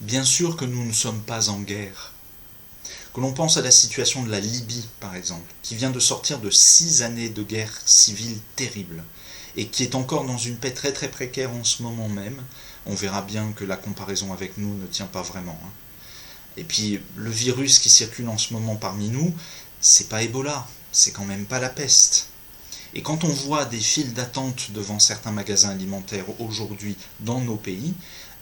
Bien sûr que nous ne sommes pas en guerre. Que l'on pense à la situation de la Libye, par exemple, qui vient de sortir de 6 années de guerre civile terrible, et qui est encore dans une paix très très précaire en ce moment même, on verra bien que la comparaison avec nous ne tient pas vraiment. Et puis, le virus qui circule en ce moment parmi nous, c'est pas Ebola, c'est quand même pas la peste. Et quand on voit des files d'attente devant certains magasins alimentaires aujourd'hui dans nos pays,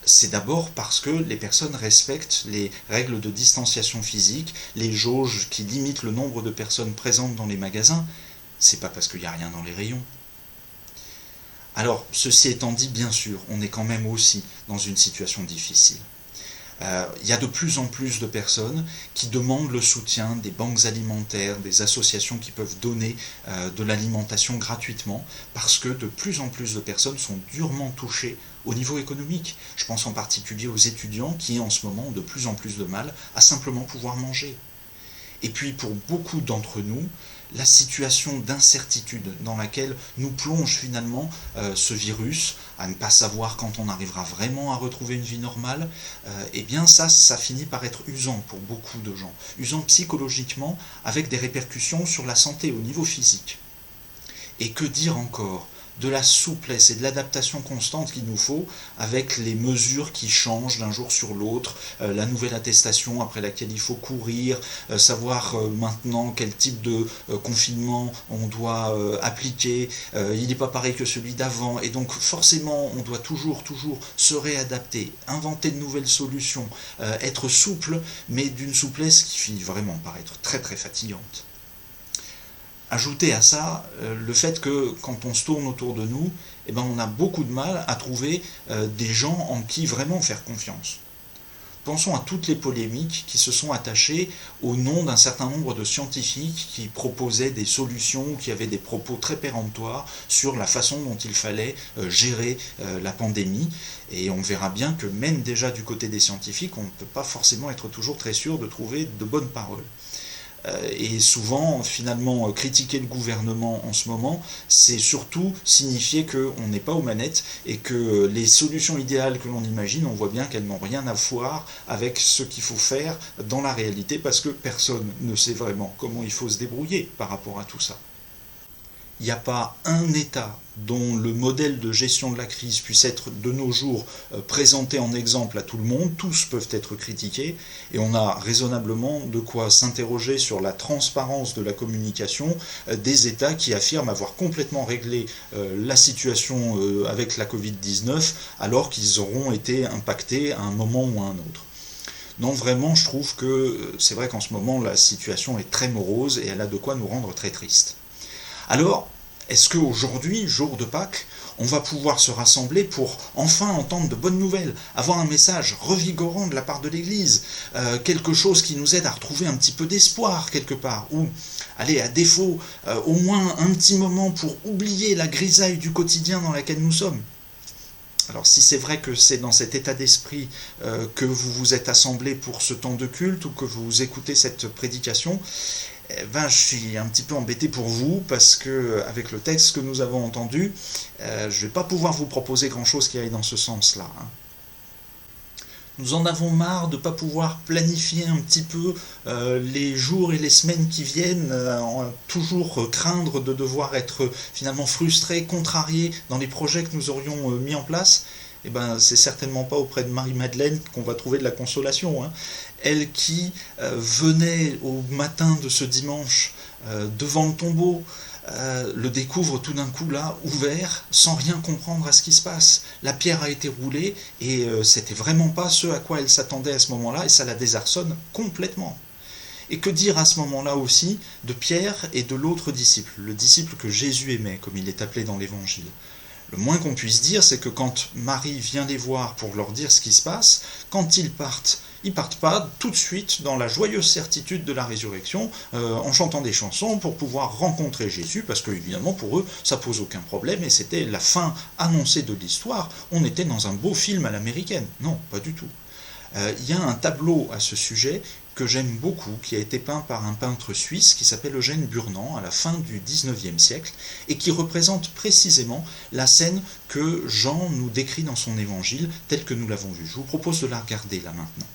c'est d'abord parce que les personnes respectent les règles de distanciation physique, les jauges qui limitent le nombre de personnes présentes dans les magasins. C'est pas parce qu'il n'y a rien dans les rayons. Alors, ceci étant dit, bien sûr, on est quand même aussi dans une situation difficile. Il y a de plus en plus de personnes qui demandent le soutien des banques alimentaires, des associations qui peuvent donner de l'alimentation gratuitement, parce que de plus en plus de personnes sont durement touchées au niveau économique. Je pense en particulier aux étudiants qui en ce moment ont de plus en plus de mal à simplement pouvoir manger. Et puis pour beaucoup d'entre nous, la situation d'incertitude dans laquelle nous plonge finalement ce virus, à ne pas savoir quand on arrivera vraiment à retrouver une vie normale, eh bien ça finit par être usant pour beaucoup de gens, usant psychologiquement avec des répercussions sur la santé au niveau physique. Et que dire encore de la souplesse et de l'adaptation constante qu'il nous faut avec les mesures qui changent d'un jour sur l'autre, la nouvelle attestation après laquelle il faut courir, savoir maintenant quel type de confinement on doit appliquer, il n'est pas pareil que celui d'avant, et donc forcément on doit toujours se réadapter, inventer de nouvelles solutions, être souple, mais d'une souplesse qui finit vraiment par être très très fatigante. Ajoutez à ça le fait que quand on se tourne autour de nous, eh ben on a beaucoup de mal à trouver des gens en qui vraiment faire confiance. Pensons à toutes les polémiques qui se sont attachées au nom d'un certain nombre de scientifiques qui proposaient des solutions, qui avaient des propos très péremptoires sur la façon dont il fallait gérer la pandémie. Et on verra bien que même déjà du côté des scientifiques, on ne peut pas forcément être toujours très sûr de trouver de bonnes paroles. Et souvent, finalement, critiquer le gouvernement en ce moment, c'est surtout signifier qu'on n'est pas aux manettes et que les solutions idéales que l'on imagine, on voit bien qu'elles n'ont rien à voir avec ce qu'il faut faire dans la réalité, parce que personne ne sait vraiment comment il faut se débrouiller par rapport à tout ça. Il n'y a pas un État dont le modèle de gestion de la crise puisse être de nos jours présenté en exemple à tout le monde, tous peuvent être critiqués, et on a raisonnablement de quoi s'interroger sur la transparence de la communication des États qui affirment avoir complètement réglé la situation avec la Covid-19 alors qu'ils auront été impactés à un moment ou à un autre. Non, vraiment, je trouve que c'est vrai qu'en ce moment, la situation est très morose et elle a de quoi nous rendre très tristes. Alors, est-ce qu'aujourd'hui, jour de Pâques, on va pouvoir se rassembler pour enfin entendre de bonnes nouvelles, avoir un message revigorant de la part de l'Église, quelque chose qui nous aide à retrouver un petit peu d'espoir quelque part, ou, allez, à défaut, au moins un petit moment pour oublier la grisaille du quotidien dans laquelle nous sommes? Alors si c'est vrai que c'est dans cet état d'esprit que vous vous êtes assemblés pour ce temps de culte ou que vous écoutez cette prédication, je suis un petit peu embêté pour vous parce que avec le texte que nous avons entendu, je ne vais pas pouvoir vous proposer grand-chose qui aille dans ce sens-là. Nous en avons marre de ne pas pouvoir planifier un petit peu les jours et les semaines qui viennent, toujours craindre de devoir être finalement frustré, contrarié dans les projets que nous aurions mis en place. Eh ben, c'est certainement pas auprès de Marie-Madeleine qu'on va trouver de la consolation. Elle qui venait au matin de ce dimanche devant le tombeau, le découvre tout d'un coup là, ouvert, sans rien comprendre à ce qui se passe. La pierre a été roulée et c'était vraiment pas ce à quoi elle s'attendait à ce moment-là, et ça la désarçonne complètement. Et que dire à ce moment-là aussi de Pierre et de l'autre disciple, le disciple que Jésus aimait, comme il est appelé dans l'Évangile. Le moins qu'on puisse dire, c'est que quand Marie vient les voir pour leur dire ce qui se passe, quand ils partent pas tout de suite dans la joyeuse certitude de la résurrection, en chantant des chansons pour pouvoir rencontrer Jésus, parce que évidemment pour eux, ça pose aucun problème, et c'était la fin annoncée de l'histoire. On était dans un beau film à l'américaine. Non, pas du tout. Il y a un tableau à ce sujet que j'aime beaucoup, qui a été peint par un peintre suisse qui s'appelle Eugène Burnand à la fin du XIXe siècle et qui représente précisément la scène que Jean nous décrit dans son évangile tel que nous l'avons vu. Je vous propose de la regarder là maintenant.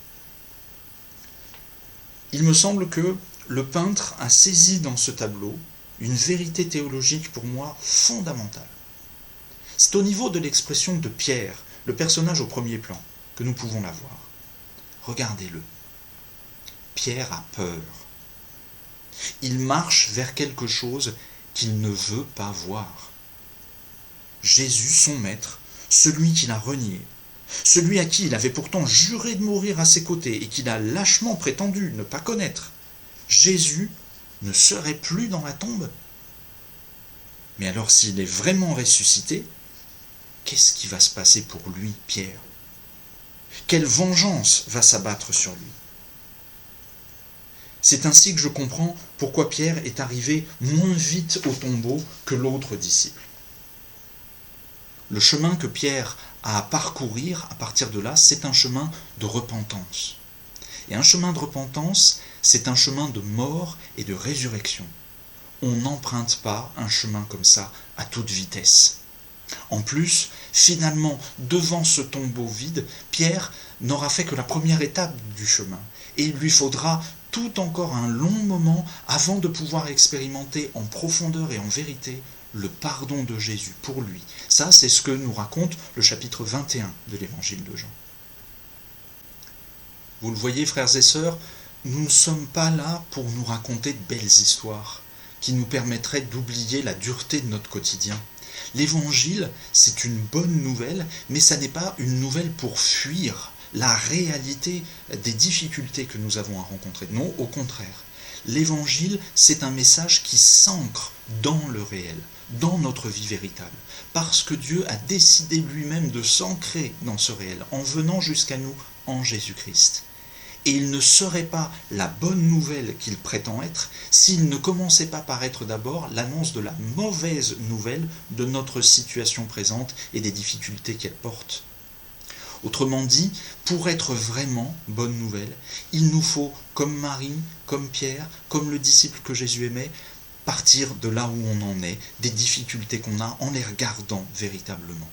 Il me semble que le peintre a saisi dans ce tableau une vérité théologique pour moi fondamentale. C'est au niveau de l'expression de Pierre, le personnage au premier plan, que nous pouvons la voir. Regardez-le. Pierre a peur. Il marche vers quelque chose qu'il ne veut pas voir. Jésus, son maître, celui qu'il a renié, celui à qui il avait pourtant juré de mourir à ses côtés et qu'il a lâchement prétendu ne pas connaître, Jésus ne serait plus dans la tombe. Mais alors s'il est vraiment ressuscité, qu'est-ce qui va se passer pour lui, Pierre? Quelle vengeance va s'abattre sur lui? C'est ainsi que je comprends pourquoi Pierre est arrivé moins vite au tombeau que l'autre disciple. Le chemin que Pierre a à parcourir à partir de là, c'est un chemin de repentance. Et un chemin de repentance, c'est un chemin de mort et de résurrection. On n'emprunte pas un chemin comme ça à toute vitesse. En plus, finalement, devant ce tombeau vide, Pierre n'aura fait que la première étape du chemin. Et il lui faudra tout encore un long moment avant de pouvoir expérimenter en profondeur et en vérité le pardon de Jésus pour lui. Ça, c'est ce que nous raconte le chapitre 21 de l'évangile de Jean. Vous le voyez, frères et sœurs, nous ne sommes pas là pour nous raconter de belles histoires qui nous permettraient d'oublier la dureté de notre quotidien. L'évangile, c'est une bonne nouvelle, mais ça n'est pas une nouvelle pour fuir la réalité des difficultés que nous avons à rencontrer. Non, au contraire. L'évangile, c'est un message qui s'ancre dans le réel, dans notre vie véritable, parce que Dieu a décidé lui-même de s'ancrer dans ce réel, en venant jusqu'à nous en Jésus-Christ. Et il ne serait pas la bonne nouvelle qu'il prétend être s'il ne commençait pas par être d'abord l'annonce de la mauvaise nouvelle de notre situation présente et des difficultés qu'elle porte. Autrement dit, pour être vraiment bonne nouvelle, il nous faut, comme Marie, comme Pierre, comme le disciple que Jésus aimait, partir de là où on en est, des difficultés qu'on a, en les regardant véritablement.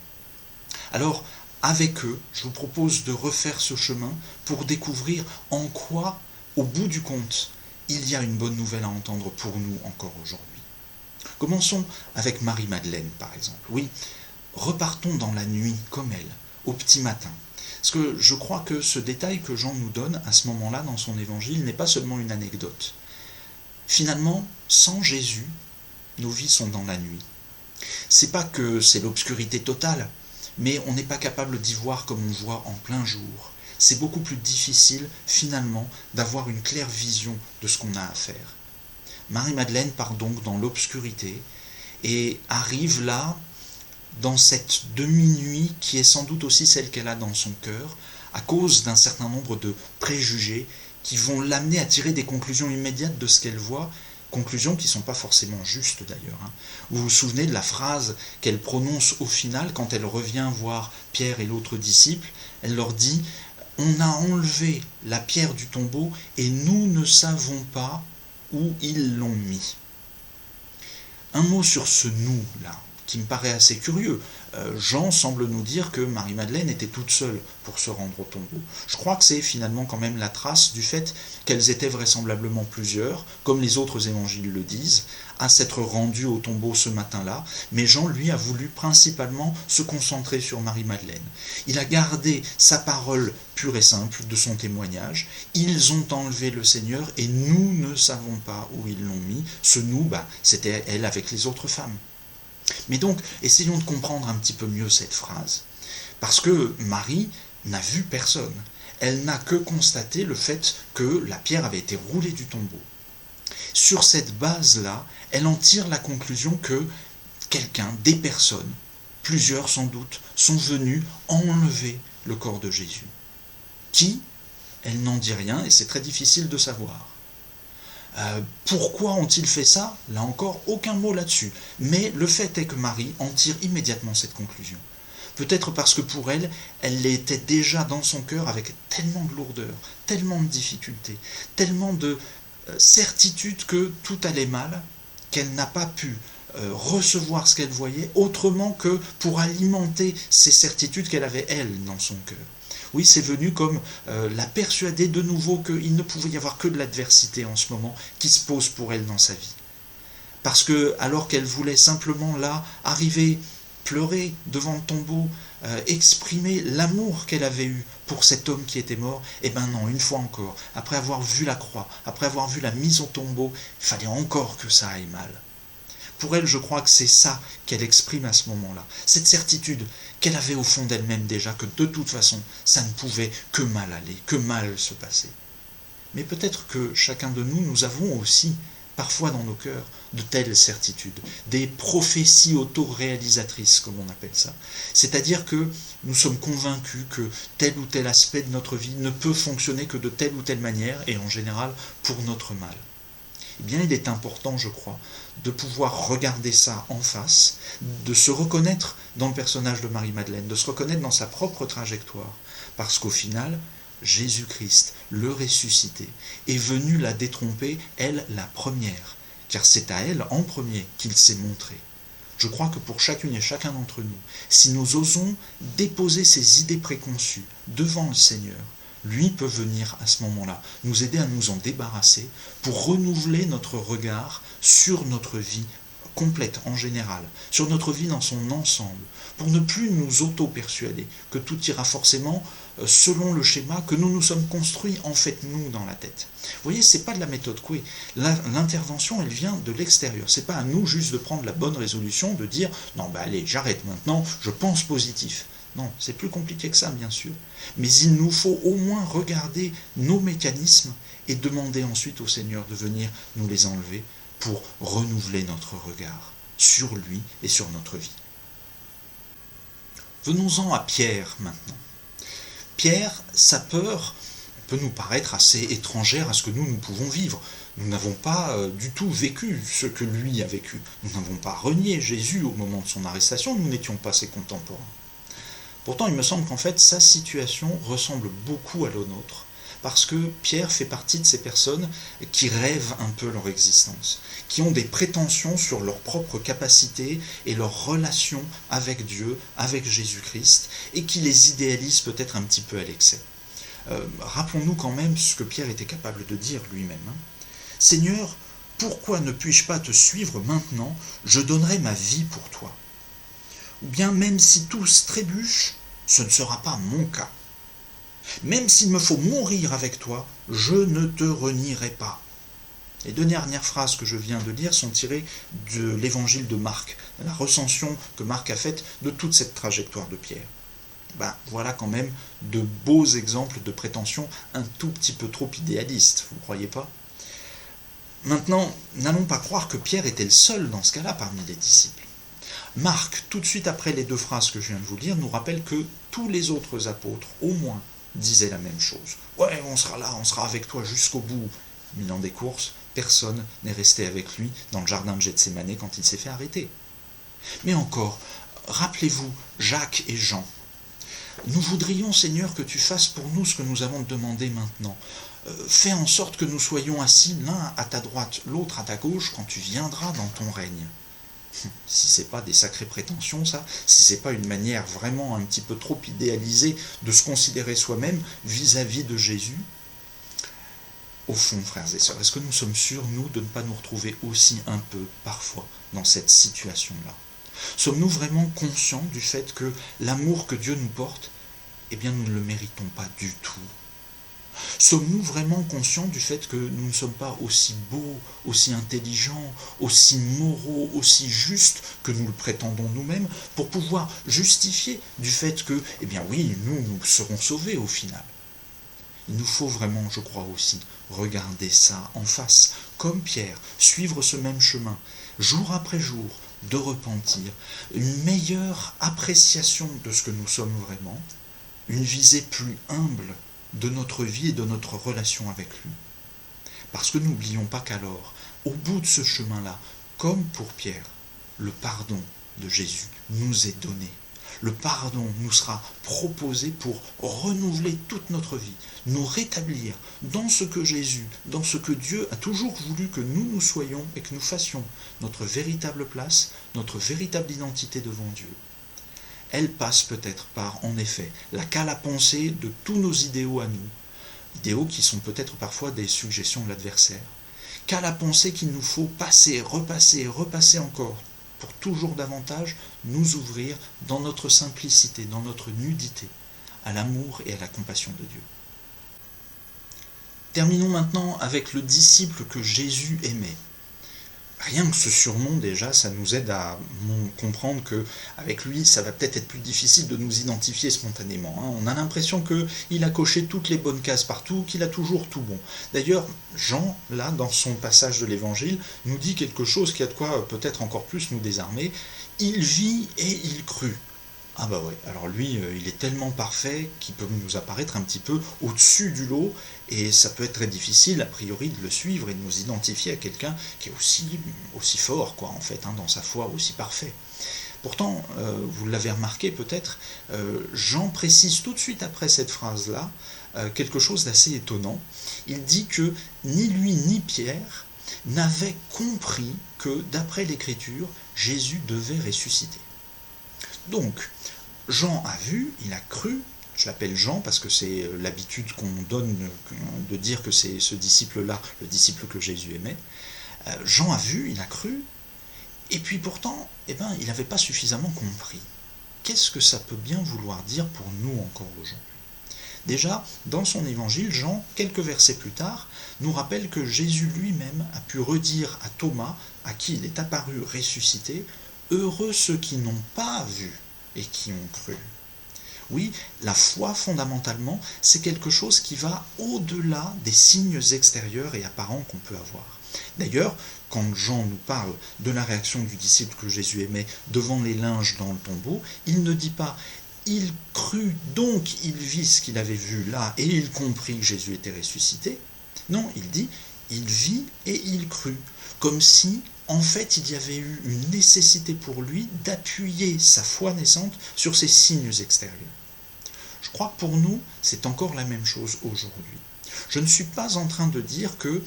Alors, avec eux, je vous propose de refaire ce chemin pour découvrir en quoi, au bout du compte, il y a une bonne nouvelle à entendre pour nous encore aujourd'hui. Commençons avec Marie-Madeleine, par exemple. Oui, repartons dans la nuit comme elle, au petit matin. Parce que je crois que ce détail que Jean nous donne à ce moment-là dans son évangile n'est pas seulement une anecdote. Finalement, sans Jésus, nos vies sont dans la nuit. C'est pas que c'est l'obscurité totale, mais on n'est pas capable d'y voir comme on voit en plein jour. C'est beaucoup plus difficile, finalement, d'avoir une claire vision de ce qu'on a à faire. Marie-Madeleine part donc dans l'obscurité et arrive là, dans cette demi-nuit qui est sans doute aussi celle qu'elle a dans son cœur, à cause d'un certain nombre de préjugés qui vont l'amener à tirer des conclusions immédiates de ce qu'elle voit, conclusions qui ne sont pas forcément justes d'ailleurs. Vous vous souvenez de la phrase qu'elle prononce au final quand elle revient voir Pierre et l'autre disciple, elle leur dit « On a enlevé la pierre du tombeau et nous ne savons pas où ils l'ont mis. » Un mot sur ce « nous » là, qui me paraît assez curieux. Jean semble nous dire que Marie-Madeleine était toute seule pour se rendre au tombeau. Je crois que c'est finalement quand même la trace du fait qu'elles étaient vraisemblablement plusieurs, comme les autres évangiles le disent, à s'être rendues au tombeau ce matin-là, mais Jean, lui, a voulu principalement se concentrer sur Marie-Madeleine. Il a gardé sa parole pure et simple de son témoignage. Ils ont enlevé le Seigneur et nous ne savons pas où ils l'ont mis. Ce nous, c'était elle avec les autres femmes. Mais donc, essayons de comprendre un petit peu mieux cette phrase. Parce que Marie n'a vu personne. Elle n'a que constaté le fait que la pierre avait été roulée du tombeau. Sur cette base-là, elle en tire la conclusion que quelqu'un, des personnes, plusieurs sans doute, sont venus enlever le corps de Jésus. Qui? Elle n'en dit rien et c'est très difficile de savoir. Pourquoi ont-ils fait ça? Là encore, aucun mot là-dessus. Mais le fait est que Marie en tire immédiatement cette conclusion. Peut-être parce que pour elle, elle était déjà dans son cœur avec tellement de lourdeur, tellement de difficultés, tellement de certitude que tout allait mal, qu'elle n'a pas pu recevoir ce qu'elle voyait autrement que pour alimenter ces certitudes qu'elle avait, elle, dans son cœur. Oui, c'est venu comme la persuader de nouveau qu'il ne pouvait y avoir que de l'adversité en ce moment qui se pose pour elle dans sa vie. Parce que, alors qu'elle voulait simplement là arriver, pleurer devant le tombeau, exprimer l'amour qu'elle avait eu pour cet homme qui était mort, eh ben non, une fois encore, après avoir vu la croix, après avoir vu la mise au tombeau, il fallait encore que ça aille mal. Pour elle, je crois que c'est ça qu'elle exprime à ce moment-là. Cette certitude qu'elle avait au fond d'elle-même déjà, que de toute façon, ça ne pouvait que mal aller, que mal se passer. Mais peut-être que chacun de nous, nous avons aussi, parfois dans nos cœurs, de telles certitudes, des prophéties autoréalisatrices, comme on appelle ça. C'est-à-dire que nous sommes convaincus que tel ou tel aspect de notre vie ne peut fonctionner que de telle ou telle manière, et en général pour notre mal. Eh bien, il est important, je crois, de pouvoir regarder ça en face, de se reconnaître dans le personnage de Marie-Madeleine, de se reconnaître dans sa propre trajectoire, parce qu'au final, Jésus-Christ, le ressuscité, est venu la détromper, elle, la première, car c'est à elle, en premier, qu'il s'est montré. Je crois que pour chacune et chacun d'entre nous, si nous osons déposer ces idées préconçues devant le Seigneur, lui peut venir à ce moment-là nous aider à nous en débarrasser pour renouveler notre regard sur notre vie complète en général, sur notre vie dans son ensemble, pour ne plus nous auto-persuader que tout ira forcément selon le schéma que nous nous sommes construits en fait nous dans la tête. Vous voyez, c'est pas de la méthode Coué. L'intervention, elle vient de l'extérieur. C'est pas à nous juste de prendre la bonne résolution, de dire non, bah allez, j'arrête maintenant, je pense positif. Non, c'est plus compliqué que ça, bien sûr. Mais il nous faut au moins regarder nos mécanismes et demander ensuite au Seigneur de venir nous les enlever pour renouveler notre regard sur lui et sur notre vie. Venons-en à Pierre maintenant. Pierre, sa peur peut nous paraître assez étrangère à ce que nous pouvons vivre. Nous n'avons pas du tout vécu ce que lui a vécu. Nous n'avons pas renié Jésus au moment de son arrestation, nous n'étions pas ses contemporains. Pourtant, il me semble qu'en fait, sa situation ressemble beaucoup à la nôtre, parce que Pierre fait partie de ces personnes qui rêvent un peu leur existence, qui ont des prétentions sur leur propre capacité et leur relation avec Dieu, avec Jésus-Christ, et qui les idéalisent peut-être un petit peu à l'excès. Rappelons-nous quand même ce que Pierre était capable de dire lui-même. Seigneur, pourquoi ne puis-je pas te suivre maintenant? Je donnerai ma vie pour toi. Ou bien même si tous trébuchent, ce ne sera pas mon cas. Même s'il me faut mourir avec toi, je ne te renierai pas. Les deux dernières phrases que je viens de lire sont tirées de l'évangile de Marc, la recension que Marc a faite de toute cette trajectoire de Pierre. Voilà quand même de beaux exemples de prétention un tout petit peu trop idéalistes, vous ne croyez pas? Maintenant, n'allons pas croire que Pierre était le seul dans ce cas-là parmi les disciples. Marc, tout de suite après les deux phrases que je viens de vous lire, nous rappelle que tous les autres apôtres, au moins, disaient la même chose. Ouais, on sera là, on sera avec toi jusqu'au bout. Milan des courses, personne n'est resté avec lui dans le jardin de Gethsémanée quand il s'est fait arrêter. Mais encore, rappelez-vous Jacques et Jean. Nous voudrions, Seigneur, que tu fasses pour nous ce que nous avons demandé maintenant. Fais en sorte que nous soyons assis l'un à ta droite, l'autre à ta gauche, quand tu viendras dans ton règne. Si c'est pas des sacrées prétentions, ça, si c'est pas une manière vraiment un petit peu trop idéalisée de se considérer soi-même vis-à-vis de Jésus, au fond, frères et sœurs, est-ce que nous sommes sûrs, nous, de ne pas nous retrouver aussi un peu, parfois, dans cette situation-là? Sommes-nous vraiment conscients du fait que l'amour que Dieu nous porte, eh bien, nous ne le méritons pas du tout? Sommes-nous vraiment conscients du fait que nous ne sommes pas aussi beaux, aussi intelligents, aussi moraux, aussi justes que nous le prétendons nous-mêmes pour pouvoir justifier du fait que, eh bien oui, nous serons sauvés au final? Il nous faut vraiment, je crois aussi, regarder ça en face, comme Pierre, suivre ce même chemin, jour après jour, de repentir, une meilleure appréciation de ce que nous sommes vraiment, une visée plus humble de notre vie et de notre relation avec lui. Parce que n'oublions pas qu'alors, au bout de ce chemin-là, comme pour Pierre, le pardon de Jésus nous est donné. Le pardon nous sera proposé pour renouveler toute notre vie, nous rétablir dans ce que Jésus, dans ce que Dieu a toujours voulu que nous soyons et que nous fassions notre véritable place, notre véritable identité devant Dieu. Elle passe peut-être par, en effet, la cale à penser de tous nos idéaux à nous, idéaux qui sont peut-être parfois des suggestions de l'adversaire, cale à penser qu'il nous faut passer, repasser encore, pour toujours davantage nous ouvrir dans notre simplicité, dans notre nudité, à l'amour et à la compassion de Dieu. Terminons maintenant avec le disciple que Jésus aimait. Rien que ce surnom, déjà, ça nous aide à comprendre qu'avec lui, ça va peut-être être plus difficile de nous identifier spontanément. On a l'impression qu'il a coché toutes les bonnes cases partout, qu'il a toujours tout bon. D'ailleurs, Jean, là, dans son passage de l'Évangile, nous dit quelque chose qui a de quoi peut-être encore plus nous désarmer. Il vit et il crut. Ah bah ouais, alors lui, il est tellement parfait qu'il peut nous apparaître un petit peu au-dessus du lot, et ça peut être très difficile, a priori, de le suivre et de nous identifier à quelqu'un qui est aussi fort, quoi, en fait, dans sa foi, aussi parfait. Pourtant, vous l'avez remarqué peut-être, Jean précise tout de suite après cette phrase-là quelque chose d'assez étonnant. Il dit que ni lui ni Pierre n'avaient compris que, d'après l'Écriture, Jésus devait ressusciter. Donc, Jean a vu, il a cru, je l'appelle Jean parce que c'est l'habitude qu'on donne de dire que c'est ce disciple-là, le disciple que Jésus aimait. Jean a vu, il a cru, et puis pourtant, il n'avait pas suffisamment compris. Qu'est-ce que ça peut bien vouloir dire pour nous encore aujourd'hui ? Déjà, dans son évangile, Jean, quelques versets plus tard, nous rappelle que Jésus lui-même a pu redire à Thomas, à qui il est apparu ressuscité, « Heureux ceux qui n'ont pas vu et qui ont cru ». Oui, la foi, fondamentalement, c'est quelque chose qui va au-delà des signes extérieurs et apparents qu'on peut avoir. D'ailleurs, quand Jean nous parle de la réaction du disciple que Jésus aimait devant les linges dans le tombeau, il ne dit pas « il crut, donc il vit ce qu'il avait vu là et il comprit que Jésus était ressuscité ». Non, il dit « il vit et il crut », comme si, en fait, il y avait eu une nécessité pour lui d'appuyer sa foi naissante sur ces signes extérieurs. Je crois que pour nous, c'est encore la même chose aujourd'hui. Je ne suis pas en train de dire que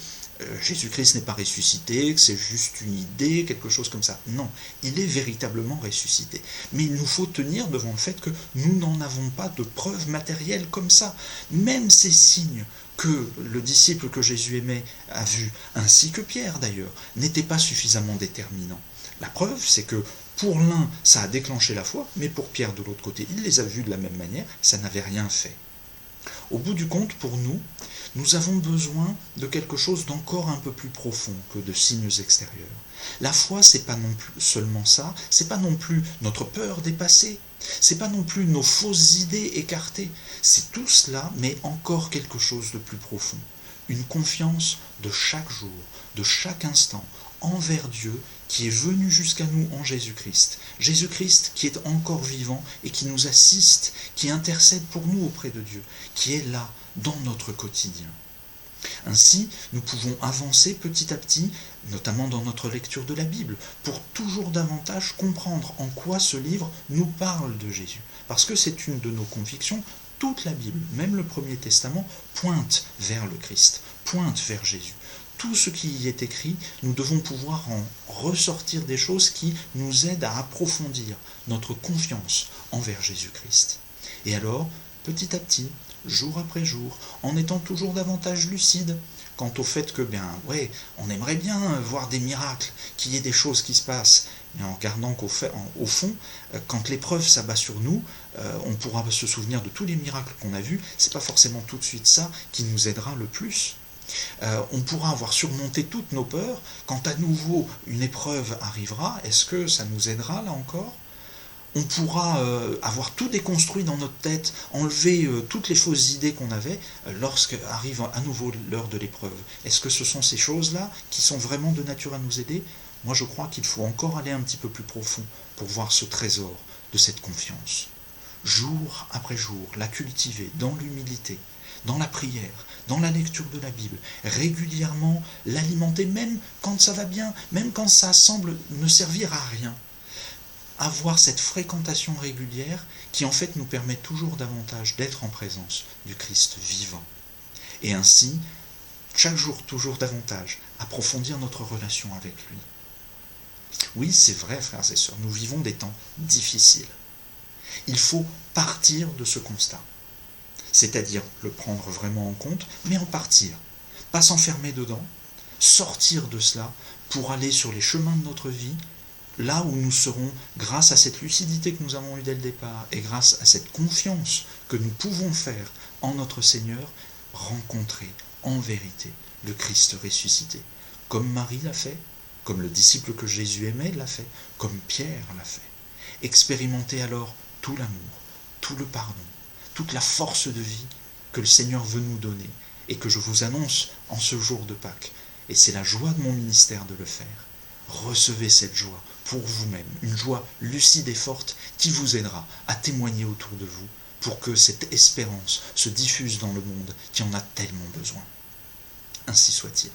Jésus-Christ n'est pas ressuscité, que c'est juste une idée, quelque chose comme ça. Non, il est véritablement ressuscité. Mais il nous faut tenir devant le fait que nous n'en avons pas de preuves matérielles comme ça. Même ces signes que le disciple que Jésus aimait a vus, ainsi que Pierre d'ailleurs, n'étaient pas suffisamment déterminants. La preuve, c'est que pour l'un, ça a déclenché la foi, mais pour Pierre de l'autre côté, il les a vus de la même manière, ça n'avait rien fait. Au bout du compte, pour nous, nous avons besoin de quelque chose d'encore un peu plus profond que de signes extérieurs. La foi, c'est pas non plus seulement ça, c'est pas non plus notre peur dépassée, c'est pas non plus nos fausses idées écartées, c'est tout cela, mais encore quelque chose de plus profond. Une confiance de chaque jour, de chaque instant, envers Dieu, qui est venu jusqu'à nous en Jésus-Christ. Jésus-Christ qui est encore vivant et qui nous assiste, qui intercède pour nous auprès de Dieu, qui est là, dans notre quotidien. Ainsi, nous pouvons avancer petit à petit, notamment dans notre lecture de la Bible, pour toujours davantage comprendre en quoi ce livre nous parle de Jésus. Parce que c'est une de nos convictions, toute la Bible, même le Premier Testament, pointe vers le Christ, pointe vers Jésus. Tout ce qui y est écrit, nous devons pouvoir en ressortir des choses qui nous aident à approfondir notre confiance envers Jésus-Christ. Et alors, petit à petit, jour après jour, en étant toujours davantage lucide quant au fait que, on aimerait bien voir des miracles, qu'il y ait des choses qui se passent, mais en regardant qu'au fond, quand l'épreuve s'abat sur nous, on pourra se souvenir de tous les miracles qu'on a vus, c'est pas forcément tout de suite ça qui nous aidera le plus. On pourra avoir surmonté toutes nos peurs, quand à nouveau une épreuve arrivera, est-ce que ça nous aidera là encore ? On pourra avoir tout déconstruit dans notre tête, enlever toutes les fausses idées qu'on avait lorsqu'arrive à nouveau l'heure de l'épreuve. Est-ce que ce sont ces choses-là qui sont vraiment de nature à nous aider ? Moi je crois qu'il faut encore aller un petit peu plus profond pour voir ce trésor de cette confiance. Jour après jour, la cultiver dans l'humilité, dans la prière, dans la lecture de la Bible, régulièrement l'alimenter même quand ça va bien, même quand ça semble ne servir à rien. avoir cette fréquentation régulière qui en fait nous permet toujours davantage d'être en présence du Christ vivant. Et ainsi, chaque jour toujours davantage, approfondir notre relation avec lui. Oui, c'est vrai, frères et sœurs, nous vivons des temps difficiles. Il faut partir de ce constat, c'est-à-dire le prendre vraiment en compte, mais en partir, pas s'enfermer dedans, sortir de cela pour aller sur les chemins de notre vie, là où nous serons, grâce à cette lucidité que nous avons eue dès le départ et grâce à cette confiance que nous pouvons faire en notre Seigneur, rencontrer en vérité le Christ ressuscité, comme Marie l'a fait, comme le disciple que Jésus aimait l'a fait, comme Pierre l'a fait. Expérimentez alors tout l'amour, tout le pardon, toute la force de vie que le Seigneur veut nous donner et que je vous annonce en ce jour de Pâques. Et c'est la joie de mon ministère de le faire. Recevez cette joie pour vous-même, une joie lucide et forte qui vous aidera à témoigner autour de vous pour que cette espérance se diffuse dans le monde qui en a tellement besoin. Ainsi soit-il.